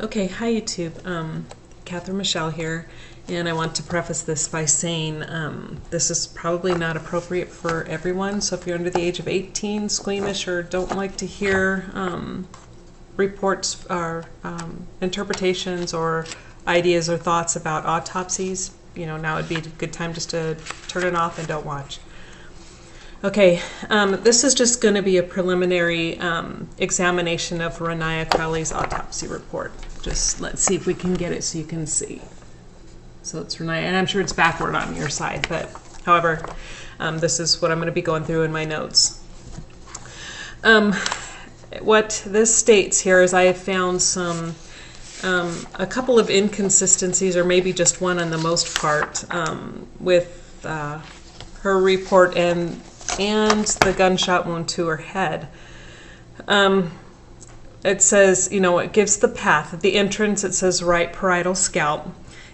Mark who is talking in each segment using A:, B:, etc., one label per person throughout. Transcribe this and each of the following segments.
A: Okay, hi YouTube. Catherine Michelle here, and I want to preface this by saying this is probably not appropriate for everyone, so if you're under the age of 18, squeamish, or don't like to hear reports or interpretations or ideas or thoughts about autopsies, you know, now would be a good time just to turn it off and don't watch. Okay, this is just going to be a preliminary examination of Raniya Crowley's autopsy report. Just let's see if we can get it so you can see. So it's Raniya, and I'm sure it's backward on your side, but however, this is what I'm going to be going through in my notes. What this states here is I have found a couple of inconsistencies, or maybe just one on the most part, with her report and the gunshot wound to her head. It says, you know, it gives the path. At the entrance, it says right parietal scalp,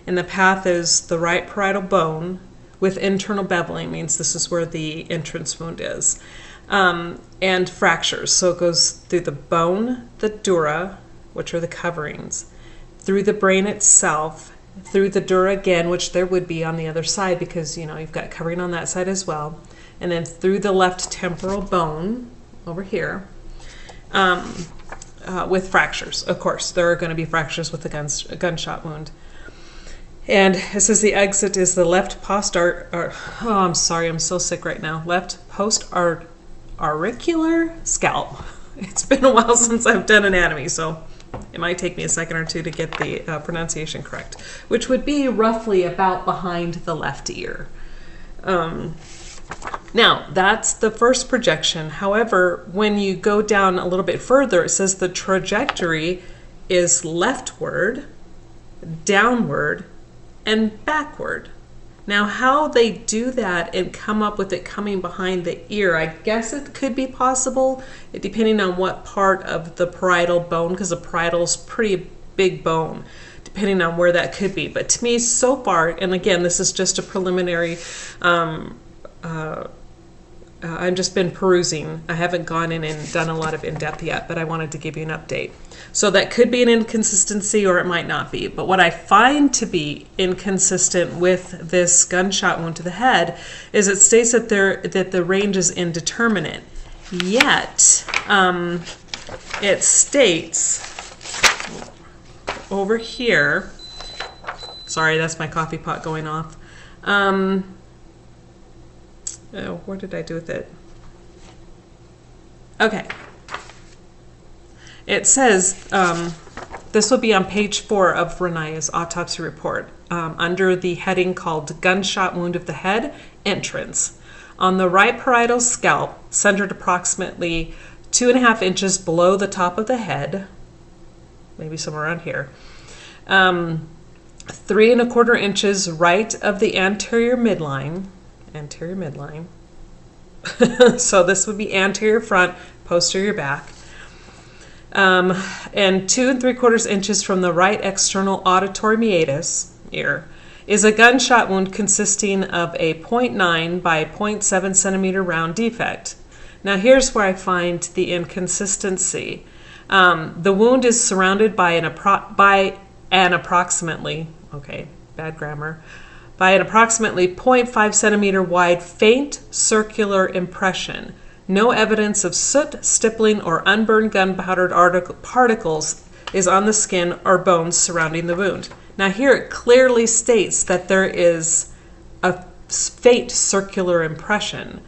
A: and the path is the right parietal bone with internal beveling, means this is where the entrance wound is, and fractures. So it goes through the bone, the dura, which are the coverings, through the brain itself, through the dura again, which there would be on the other side because, you know, you've got covering on that side as well, and then through the left temporal bone over here, with fractures. Of course, there are going to be fractures with a gunshot wound. And it says the exit is the left oh, I'm sorry, I'm so sick right now. Left post-auricular scalp. It's been a while since I've done anatomy, so it might take me a second or two to get the pronunciation correct, which would be roughly about behind the left ear. Now, that's the first projection. However, when you go down a little bit further, it says the trajectory is leftward, downward, and backward. Now, how they do that and come up with it coming behind the ear, I guess it could be possible, depending on what part of the parietal bone, because the parietal is pretty big bone, depending on where that could be. But to me, so far, and again, this is just a preliminary, I've just been perusing. I haven't gone in and done a lot of in-depth yet, but I wanted to give you an update. So that could be an inconsistency, or it might not be. But what I find to be inconsistent with this gunshot wound to the head is it states that the range is indeterminate. Yet, it states over here, sorry, that's my coffee pot going off. Oh, what did I do with it? Okay. It says, this will be on page 4 of Raniya's autopsy report, under the heading called Gunshot Wound of the Head, Entrance. On the right parietal scalp, centered approximately 2.5 inches below the top of the head, maybe somewhere around here, 3¼ inches right of the anterior midline, so this would be anterior front, posterior back, and 2¾ inches from the right external auditory meatus, ear, is a gunshot wound consisting of a 0.9 by 0.7 centimeter round defect. Now here's where I find the inconsistency. The wound is surrounded by an approximately, okay, bad grammar, by an approximately 0.5 centimeter wide faint circular impression. No evidence of soot, stippling, or unburned gunpowder particles is on the skin or bones surrounding the wound. Now here it clearly states that there is a faint circular impression.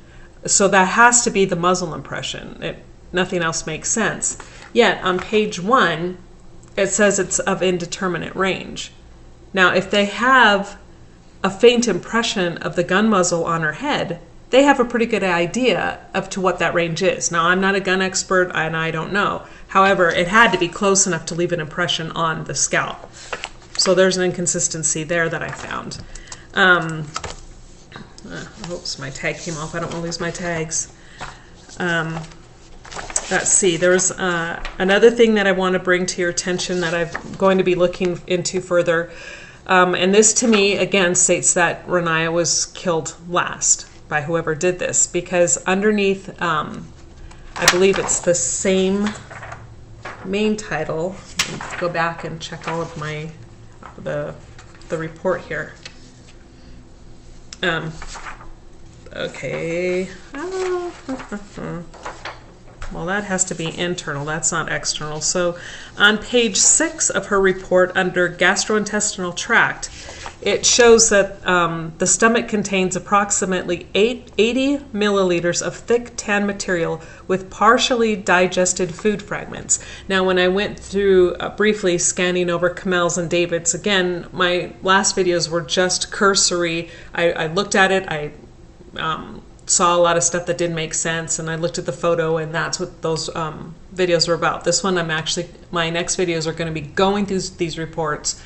A: So that has to be the muzzle impression. Nothing else makes sense. Yet on page 1, it says it's of indeterminate range. Now if they have a faint impression of the gun muzzle on her head, they have a pretty good idea of to what that range is. Now, I'm not a gun expert, and I don't know. However, it had to be close enough to leave an impression on the scalp. So there's an inconsistency there that I found. Oops, my tag came off. I don't want to lose my tags. Let's see. There's another thing that I want to bring to your attention that I'm going to be looking into further. And this, to me, again, states that Raniya was killed last by whoever did this, because underneath, I believe it's the same main title. Let's go back and check all of my the report here. Okay. Well, that has to be internal. That's not external. So on page 6 of her report under gastrointestinal tract, it shows that the stomach contains approximately 80 milliliters of thick tan material with partially digested food fragments. Now, when I went through briefly scanning over Komel's and David's, again, my last videos were just cursory. I looked at it. I saw a lot of stuff that didn't make sense, and I looked at the photo, and that's what those videos were about. This one, my next videos are going to be going through these reports,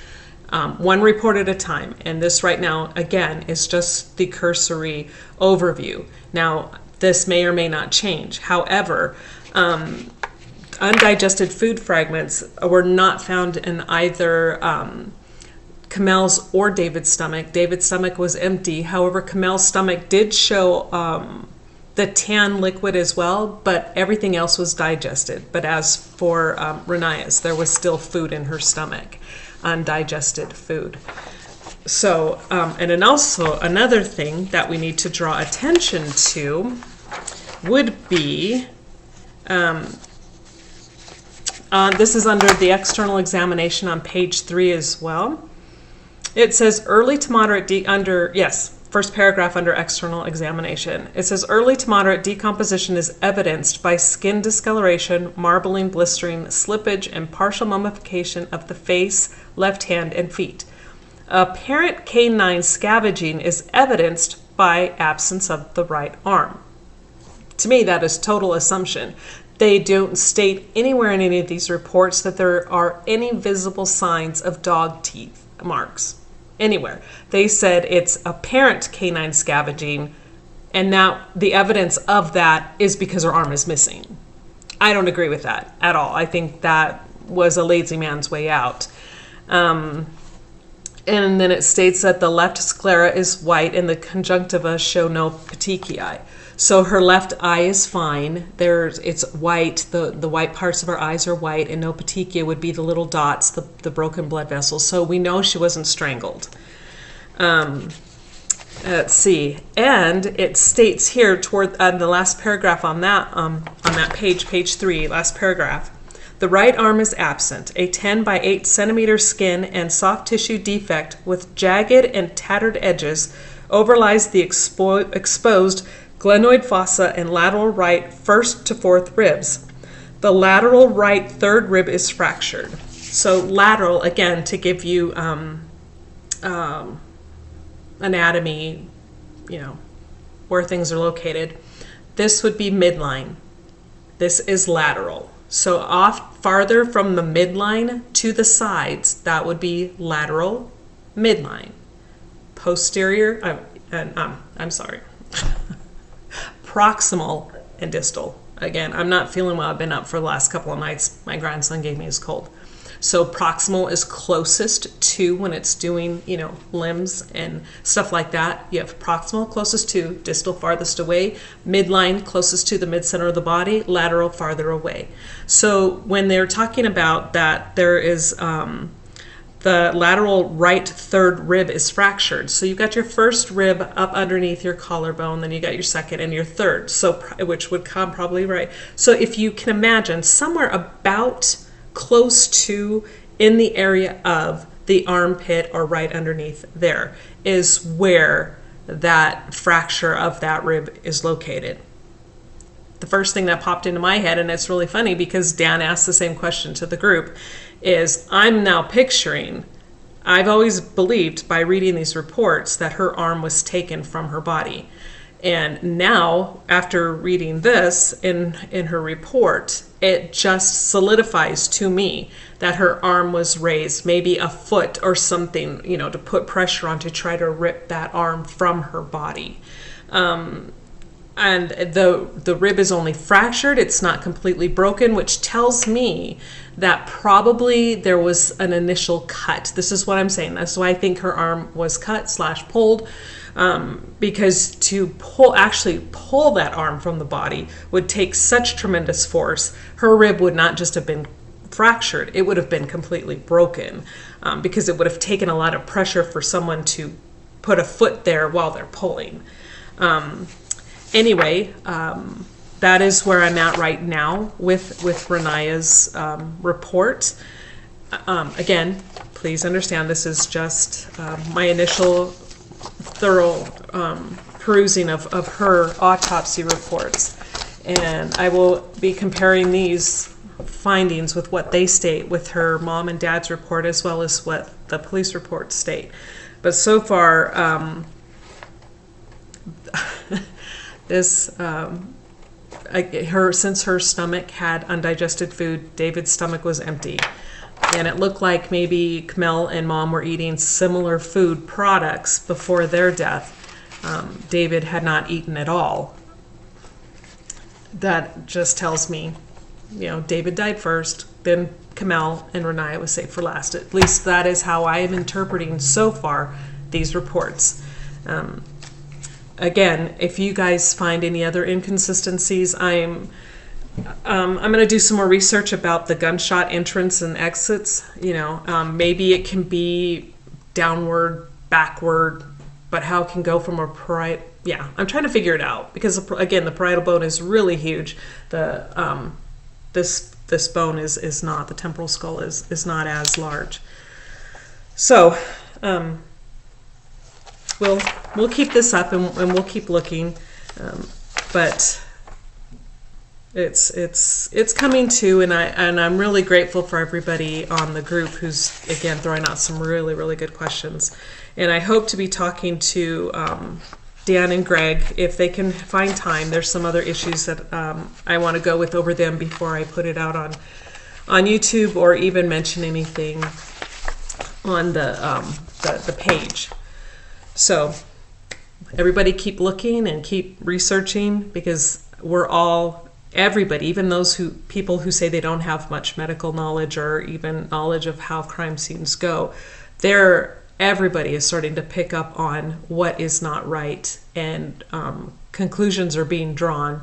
A: one report at a time, and this right now, again, is just the cursory overview. Now, this may or may not change. However, undigested food fragments were not found in either Komel's or David's stomach. David's stomach was empty. However, Komel's stomach did show the tan liquid as well, but everything else was digested. But as for Raniya's, there was still food in her stomach, undigested food. So, and then also another thing that we need to draw attention to would be, this is under the external examination on page 3 as well. It says early to moderate first paragraph under external examination. It says early to moderate decomposition is evidenced by skin discoloration, marbling, blistering, slippage, and partial mummification of the face, left hand, and feet. Apparent canine scavenging is evidenced by absence of the right arm. To me, that is total assumption. They don't state anywhere in any of these reports that there are any visible signs of dog teeth marks. Anywhere. They said it's apparent canine scavenging, and now the evidence of that is because her arm is missing. I don't agree with that at all. I think that was a lazy man's way out. And then it states that the left sclera is white and the conjunctiva show no petechiae. So her left eye is fine. It's white. The white parts of her eyes are white, and no petechia would be the little dots, the broken blood vessels. So we know she wasn't strangled. Let's see. And it states here toward the last paragraph on that page 3, last paragraph. The right arm is absent. A 10 by 8 centimeter skin and soft tissue defect with jagged and tattered edges overlies the exposed glenoid fossa and lateral right first to fourth ribs. The lateral right third rib is fractured. So lateral, again, to give you anatomy, where things are located. This would be midline. This is lateral. So off farther from the midline to the sides, that would be lateral, midline. Posterior, proximal and distal. Again, I'm not feeling well. I've been up for the last couple of nights. My grandson gave me his cold. So proximal is closest to when it's doing, limbs and stuff like that. You have proximal closest to, distal farthest away, midline closest to the mid-center of the body, lateral farther away. So when they're talking about that, there is the lateral right third rib is fractured. So you've got your first rib up underneath your collarbone, then you got your second and your third, so which would come probably right. So if you can imagine, somewhere about close to in the area of the armpit or right underneath there is where that fracture of that rib is located. The first thing that popped into my head, and it's really funny because Dan asked the same question to the group, is I'm now picturing, I've always believed by reading these reports that her arm was taken from her body. And now, after reading this in her report, it just solidifies to me that her arm was raised, maybe a foot or something, to put pressure on to try to rip that arm from her body. And the rib is only fractured, it's not completely broken, which tells me that probably there was an initial cut. This is what I'm saying. That's why I think her arm was cut / pulled, because to actually pull that arm from the body would take such tremendous force. Her rib would not just have been fractured. It would have been completely broken, because it would have taken a lot of pressure for someone to put a foot there while they're pulling. Anyway, that is where I'm at right now with Raniya's report. Again, please understand this is just my initial thorough perusing of her autopsy reports. And I will be comparing these findings with what they state with her mom and dad's report, as well as what the police reports state. But so far, this since her stomach had undigested food, David's stomach was empty, and it looked like maybe Komel and mom were eating similar food products before their death. David had not eaten at all. That just tells me, David died first, then Komel, and Raniya was saved for last. At least that is how I am interpreting so far these reports. Again, if you guys find any other inconsistencies, I'm going to do some more research about the gunshot entrance and exits. Maybe it can be downward, backward, but how it can go from a parietal. Yeah, I'm trying to figure it out, because again, the parietal bone is really huge. The this bone is not. The temporal skull is not as large. So we'll keep this up, and we'll keep looking, but it's coming to, and I'm really grateful for everybody on the group who's again throwing out some really, really good questions. And I hope to be talking to Dan and Greg if they can find time. There's some other issues that I want to go with over them before I put it out on YouTube, or even mention anything on the page. So everybody keep looking and keep researching, because everybody, even those people who say they don't have much medical knowledge or even knowledge of how crime scenes go, everybody is starting to pick up on what is not right, and conclusions are being drawn.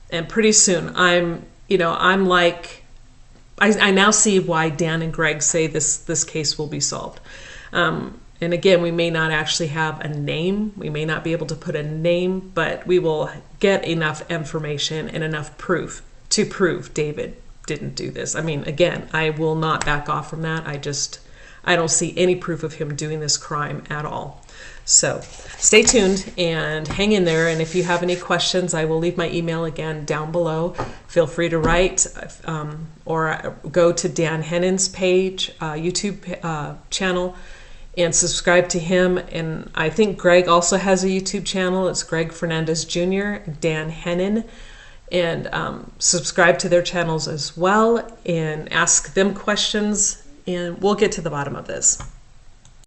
A: And pretty soon, I now see why Dan and Greg say this case will be solved. And again, we may not actually have a name. We may not be able to put a name, but we will get enough information and enough proof to prove David didn't do this. I mean, again, I will not back off from that. I don't see any proof of him doing this crime at all. So stay tuned and hang in there. And if you have any questions, I will leave my email again down below. Feel free to write, or go to Dan Hennon's page, YouTube channel, and subscribe to him. And I think Greg also has a YouTube channel. It's Greg Fernandez Jr., Dan Hennon. And subscribe to their channels as well, and ask them questions, and we'll get to the bottom of this.